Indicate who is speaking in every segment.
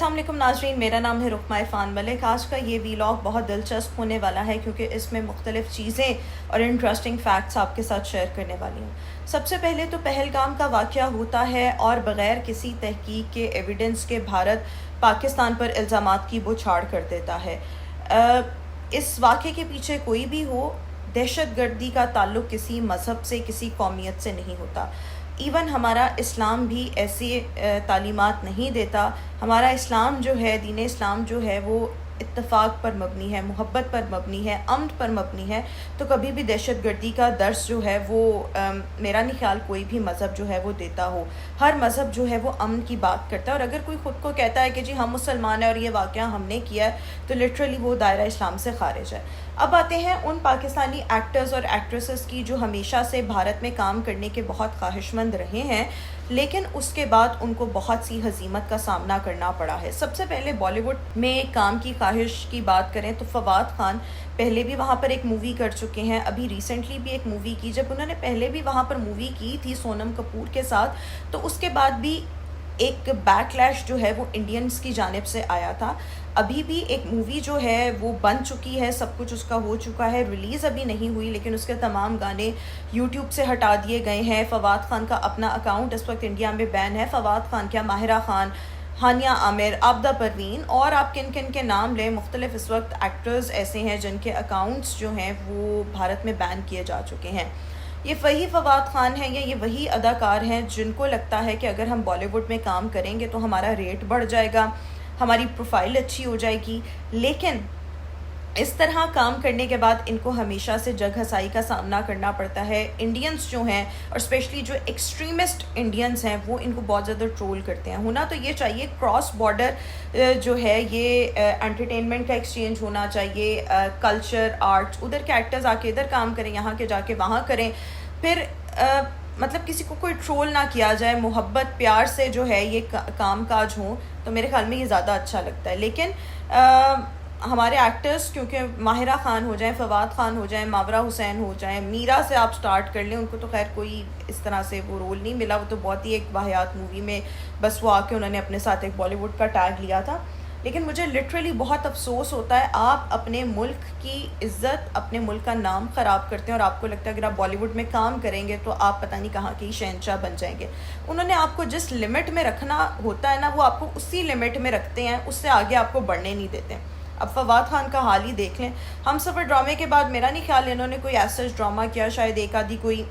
Speaker 1: अस्सलाम वालेकुम नाज़रीन, मेरा नाम है रुकमा इरफान मलिक। आज का ये वीलॉग बहुत दिलचस्प होने वाला है क्योंकि इसमें मुख्तलिफ़ चीज़ें और इंटरेस्टिंग फैक्ट्स आपके साथ शेयर करने वाली हूँ। सबसे पहले तो पहलगाम का वाक़या होता है और बग़ैर किसी तहकीक के एविडेंस के भारत पाकिस्तान पर इल्ज़ामात की बौछार कर देता है। इस वाक़े के पीछे कोई भी हो, दहशत गर्दी का ताल्लुक़ किसी मज़हब से, किसी कौमियत से नहीं होता। इवन हमारा इस्लाम भी ऐसी तालीमात नहीं देता। हमारा इस्लाम जो है, दीन इस्लाम जो है, वो इत्तफ़ाक़ पर मबनी है, मोहब्बत पर मबनी है, अमन पर मबनी है। तो कभी भी दहशत गर्दी का दर्स जो है वो मेरा नहीं ख्याल कोई भी मज़हब जो है वो देता हो। हर मज़हब जो है वो अमन की बात करता है, और अगर कोई ख़ुद को कहता है कि जी हम मुसलमान हैं और ये वाक़या हमने किया है, तो लिटरली वो दायरा इस्लाम से ख़ारिज है। अब आते हैं उन पाकिस्तानी एक्टर्स और एक्ट्रेसेस की जो हमेशा से भारत में काम करने के बहुत ख्वाहिशमंद रहे हैं, लेकिन उसके बाद उनको बहुत सी हज़ीमत का सामना करना पड़ा है। सबसे पहले बॉलीवुड में काम की ख्वाहिश की बात करें तो फवाद खान पहले भी वहाँ पर एक मूवी कर चुके हैं, अभी रिसेंटली भी एक मूवी की। जब उन्होंने पहले भी वहाँ पर मूवी की थी सोनम कपूर के साथ, तो उसके बाद भी एक बैकलैश जो है वो इंडियंस की जानिब से आया था। अभी भी एक मूवी जो है वो बन चुकी है, सब कुछ उसका हो चुका है, रिलीज़ अभी नहीं हुई, लेकिन उसके तमाम गाने यूट्यूब से हटा दिए गए हैं। फवाद खान का अपना अकाउंट इस वक्त इंडिया में बैन है। फवाद खान क्या, माहिरा खान, हानिया आमिर, आबदा परवीन और आप किन किन के नाम लें, मुख्तलिफ इस वक्त एक्टर्स ऐसे हैं जिनके अकाउंट्स जो हैं वो भारत में बैन किए जा चुके हैं। ये वही फवाद खान हैं या ये वही अदाकार हैं जिनको लगता है कि अगर हम बॉलीवुड में काम करेंगे तो हमारा रेट बढ़ जाएगा, हमारी प्रोफाइल अच्छी हो जाएगी। लेकिन इस तरह काम करने के बाद इनको हमेशा से जग हसाई का सामना करना पड़ता है। इंडियंस जो हैं, और स्पेशली जो एक्सट्रीमिस्ट इंडियंस हैं, वो इनको बहुत ज़्यादा ट्रोल करते हैं। होना तो ये चाहिए, क्रॉस बॉर्डर जो है ये एंटरटेनमेंट का एक्सचेंज होना चाहिए। कल्चर, आर्ट्स, उधर के एक्टर्स आके इधर काम करें, यहाँ के जाके वहाँ करें। फिर मतलब किसी को कोई ट्रोल ना किया जाए, मोहब्बत प्यार से जो है ये काम काज हो, तो मेरे ख्याल में ये ज़्यादा अच्छा लगता है। लेकिन हमारे एक्टर्स, क्योंकि माहिरा खान हो जाएं, फवाद खान हो जाएं, मावरा हुसैन हो जाएं, मीरा से आप स्टार्ट कर लें, उनको तो खैर कोई इस तरह से वो रोल नहीं मिला। वो तो बहुत ही एक वाहियात मूवी में बस वो आके उन्होंने अपने साथ एक बॉलीवुड का टैग लिया था। लेकिन मुझे लिटरली बहुत अफसोस होता है, आप अपने मुल्क की इज़्ज़त, अपने मुल्क का नाम ख़राब करते हैं और आपको लगता है अगर आप बॉलीवुड में काम करेंगे तो आप पता नहीं कहाँ के शहंशाह बन जाएंगे। उन्होंने आपको जिस लिमिट में रखना होता है ना, वो आपको उसी लिमिट में रखते हैं, उससे आगे आपको बढ़ने नहीं देते। अब फवाद खान का हाल ही देख लें। हम सफ़र ड्रामे के बाद मेरा नहीं ख्याल इन्होंने कोई ऐसा ड्रामा किया, शायद एक आधी कोई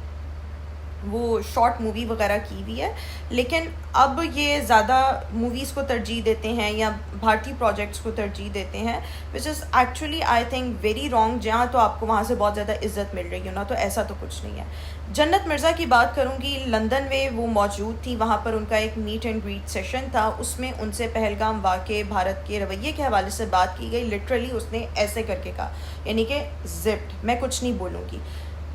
Speaker 1: वो शॉर्ट मूवी वगैरह की हुई है, लेकिन अब ये ज़्यादा मूवीज़ को तरजीह देते हैं या भारतीय प्रोजेक्ट्स को तरजीह देते हैं, which is actually I think very wrong. जहाँ तो आपको वहाँ से बहुत ज़्यादा इज्जत मिल रही हो ना, तो ऐसा तो कुछ नहीं है। जन्नत मिर्ज़ा की बात करूँगी, लंदन में वो मौजूद थी, वहाँ पर उनका एक मीट एंड ग्रीट सेशन था, उसमें उनसे पहलगाम वाक़े, भारत के रवैये के हवाले से बात की गई। लिटरली उसने ऐसे करके कहा, यानी कि ज़िप्ड, मैं कुछ नहीं बोलूँगी।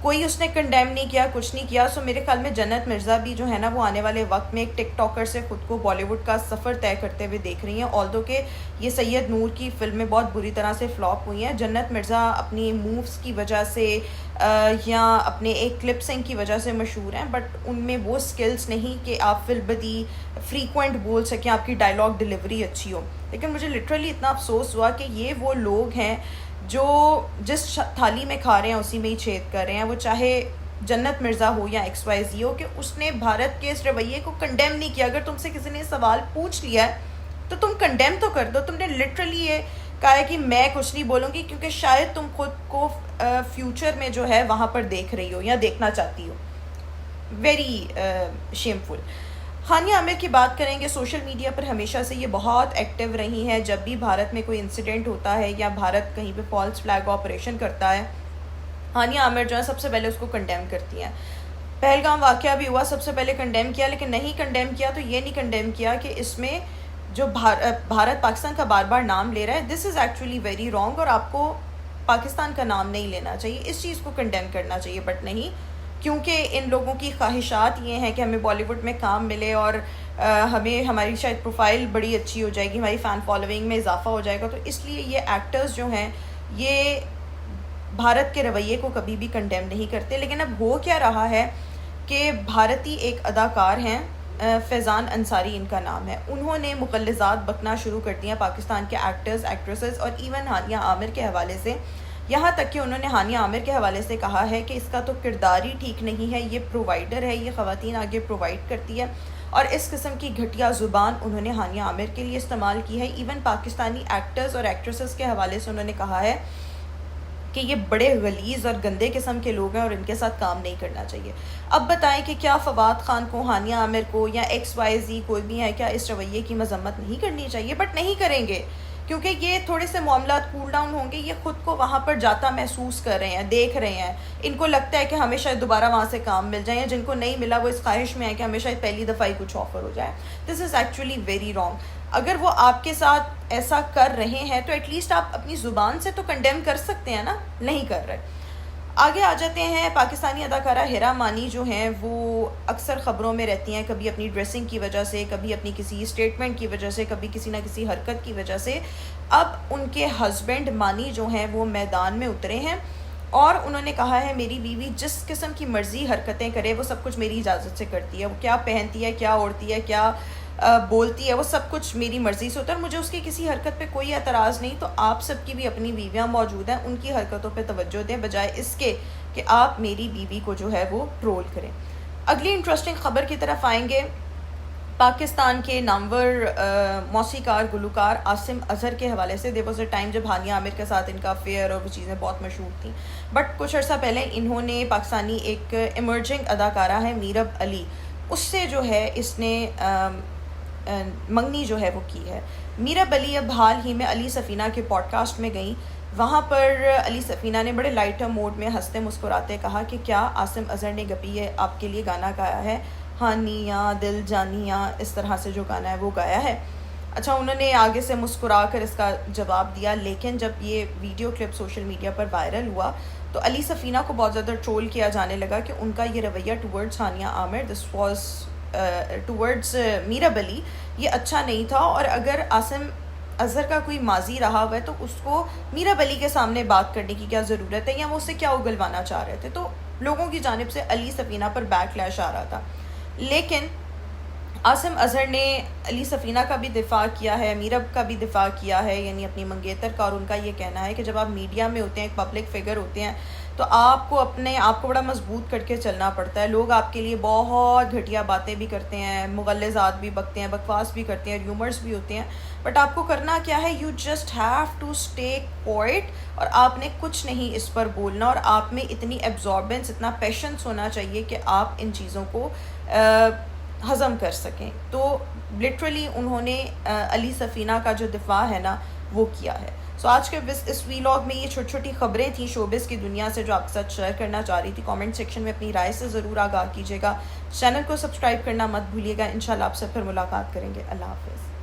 Speaker 1: कोई उसने कंडेम नहीं किया, कुछ नहीं किया। सो मेरे ख्याल में जन्नत मिर्ज़ा भी जो है ना, वो आने वाले वक्त में एक टिकटॉकर से ख़ुद को बॉलीवुड का सफ़र तय करते हुए देख रही हैं। ऑल्दो के ये सैयद नूर की फ़िल्में बहुत बुरी तरह से फ्लॉप हुई हैं, जन्नत मिर्ज़ा अपनी मूव्स की वजह से या अपने एक क्लिप सिंग की वजह से मशहूर हैं, बट उनमें वो स्किल्स नहीं कि आप फिल्बदी फ्रीक्वेंट बोल सकें, आपकी डायलॉग डिलीवरी अच्छी हो। लेकिन मुझे लिटरली इतना अफसोस हुआ कि ये वो लोग हैं जो जिस थाली में खा रहे हैं उसी में ही छेद कर रहे हैं। वो चाहे जन्नत मिर्ज़ा हो या XYZ हो, कि उसने भारत के इस रवैये को कंडेम नहीं किया। अगर तुमसे किसी ने सवाल पूछ लिया है तो तुम कंडेम तो कर दो। तुमने लिटरली ये कहा है कि मैं कुछ नहीं बोलूँगी क्योंकि शायद तुम खुद को फ्यूचर में जो है वहाँ पर देख रही हो या देखना चाहती हो। Very shameful. हानिया आमिर की बात करेंगे, सोशल मीडिया पर हमेशा से ये बहुत एक्टिव रही हैं। जब भी भारत में कोई इंसिडेंट होता है या भारत कहीं पे फॉल्स फ्लैग ऑपरेशन करता है, हानिया आमिर जो है सबसे पहले उसको कंडेम करती हैं। पहलगाम वाक़या भी हुआ, सबसे पहले कंडेम किया, लेकिन नहीं कंडेम किया तो ये नहीं कंडेम किया कि इसमें जो भारत पाकिस्तान का बार बार नाम ले रहा है, this is actually very wrong, और आपको पाकिस्तान का नाम नहीं लेना चाहिए, इस चीज़ को कंडेम करना चाहिए, बट नहीं, क्योंकि इन लोगों की ख्वाहिशात ये हैं कि हमें बॉलीवुड में काम मिले और हमें हमारी शायद प्रोफाइल बड़ी अच्छी हो जाएगी, हमारी फ़ैन फॉलोइंग में इजाफा हो जाएगा। तो इसलिए ये एक्टर्स जो हैं ये भारत के रवैये को कभी भी कंडेम नहीं करते। लेकिन अब हो क्या रहा है कि भारतीय एक अदाकार हैं, फैज़ान अंसारी इनका नाम है। उन्होंने मुक़ल्लिज़ात बकना शुरू कर दिया पाकिस्तान के एक्टर्स, एक्ट्रेसेस और इवन हानिया आमिर के हवाले से। यहाँ तक कि उन्होंने हानिया आमिर के हवाले से कहा है कि इसका तो किरदार ही ठीक नहीं है, ये प्रोवाइडर है, ये ख़वातीन आगे प्रोवाइड करती है। और इस किस्म की घटिया ज़ुबान उन्होंने हानिया आमिर के लिए इस्तेमाल की है। इवन पाकिस्तानी एक्टर्स और एक्ट्रेसेस के हवाले से उन्होंने कहा है कि ये बड़े गलीज़ और गंदे किस्म के लोग हैं और इनके साथ काम नहीं करना चाहिए। अब बताएं कि क्या फवाद ख़ान को, हानिया आमिर को या XYZ कोई भी है, क्या इस रवैये की मजम्मत नहीं करनी चाहिए? बट नहीं करेंगे, क्योंकि ये थोड़े से मामला कूल डाउन होंगे। ये ख़ुद को वहाँ पर जाता महसूस कर रहे हैं, देख रहे हैं। इनको लगता है कि हमेशा दोबारा वहाँ से काम मिल जाए, या जिनको नहीं मिला वो इस ख्वाहिश में है कि हमेशा पहली दफ़ा ही कुछ ऑफ़र हो जाए। This is actually very wrong. अगर वो आपके साथ ऐसा कर रहे हैं तो एटलीस्ट आप अपनी ज़ुबान से तो कंडेम कर सकते हैं ना, नहीं कर रहे। आगे आ जाते हैं। पाकिस्तानी अदाकारा हिरा मानी जो हैं वो अक्सर ख़बरों में रहती हैं, कभी अपनी ड्रेसिंग की वजह से, कभी अपनी किसी स्टेटमेंट की वजह से, कभी किसी ना किसी हरकत की वजह से। अब उनके हस्बैंड मानी जो हैं वो मैदान में उतरे हैं और उन्होंने कहा है मेरी बीवी जिस किस्म की मर्ज़ी हरकतें करे वो सब कुछ मेरी इजाज़त से करती है। वो क्या पहनती है, क्या ओढ़ती है, क्या बोलती है, वो सब कुछ मेरी मर्ज़ी से होता है और मुझे उसकी किसी हरकत पे कोई एतराज़ नहीं। तो आप सबकी भी अपनी बीवियाँ मौजूद हैं, उनकी हरकतों पे तवज्जो दें बजाय इसके कि आप मेरी बीवी को जो है वो ट्रोल करें। अगली इंटरेस्टिंग ख़बर की तरफ आएंगे। पाकिस्तान के नामवर मौसीकार गुलकार आसिम अज़हर के हवाले से। देयर वाज अ टाइम जब हानिया आमिर के साथ इनका अफेयर और वो चीज़ें बहुत मशहूर थी, बट कुछ अर्सा पहले इन्होंने पाकिस्तानी एक इमर्जिंग अदाकारा है मीरब अली, उससे जो है इसने मंगनी जो है वो की है। मीरब अली अब हाल ही में अली सफ़ीना के पॉडकास्ट में गई। वहाँ पर अली सफ़ीना ने बड़े लाइटर मोड में हंसते मुस्कुराते कहा कि क्या आसिम अज़हर ने गपी आपके लिए गाना गाया है, हानिया दिल जानिया, इस तरह से जो गाना है वो गाया है। अच्छा, उन्होंने आगे से मुस्कुरा कर इसका जवाब दिया, लेकिन जब ये वीडियो क्लिप सोशल मीडिया पर वायरल हुआ तो अली सफ़ीना को बहुत ज़्यादा ट्रोल किया जाने लगा कि उनका ये रवैया towards Hania Aamir, this was towards Meerab Ali, ये अच्छा नहीं था। और अगर आसिम अज़हर का कोई माजी रहा हुआ है तो उसको मीरब अली के सामने बात करने की क्या ज़रूरत है, या वो उससे क्या उगलवाना चाह रहे थे। तो लोगों की जानिब से अली सफ़ीना पर बैकलैश आ रहा था, लेकिन आसिम अज़हर ने अली सफ़ीना का भी दिफ़ा किया है, मीरब का भी दिफ़ा किया है, यानी अपनी मंगेतर का। और उनका ये कहना है कि जब आप मीडिया में होते हैं, एक पब्लिक फ़िगर होते हैं, तो आपको अपने आप को बड़ा मजबूत करके चलना पड़ता है। लोग आपके लिए बहुत घटिया बातें भी करते हैं, मुग़ल्लिज़ात भी बकते हैं, बकवास भी करते हैं, र्यूमर्स भी होते हैं, बट आपको करना क्या है, you just have to stay quiet. और आपने कुछ नहीं इस पर बोलना, और आप में इतनी एब्जॉर्बेंस, इतना पेशेंस होना चाहिए कि आप इन चीज़ों को हज़म कर सकें। तो लिटरली उन्होंने अली सफ़ीना का जो दिफ़ा है ना वो किया है। सो आज के इस वीलॉग में ये छोटी छोटी ख़बरें थी शोबिज़ की दुनिया से जो आपके साथ शेयर करना चाह रही थी। कमेंट सेक्शन में अपनी राय से ज़रूर आगाह कीजिएगा। चैनल को सब्सक्राइब करना मत भूलिएगा। इंशाल्लाह आपसे फिर मुलाकात करेंगे। अल्लाह हाफ़िज़।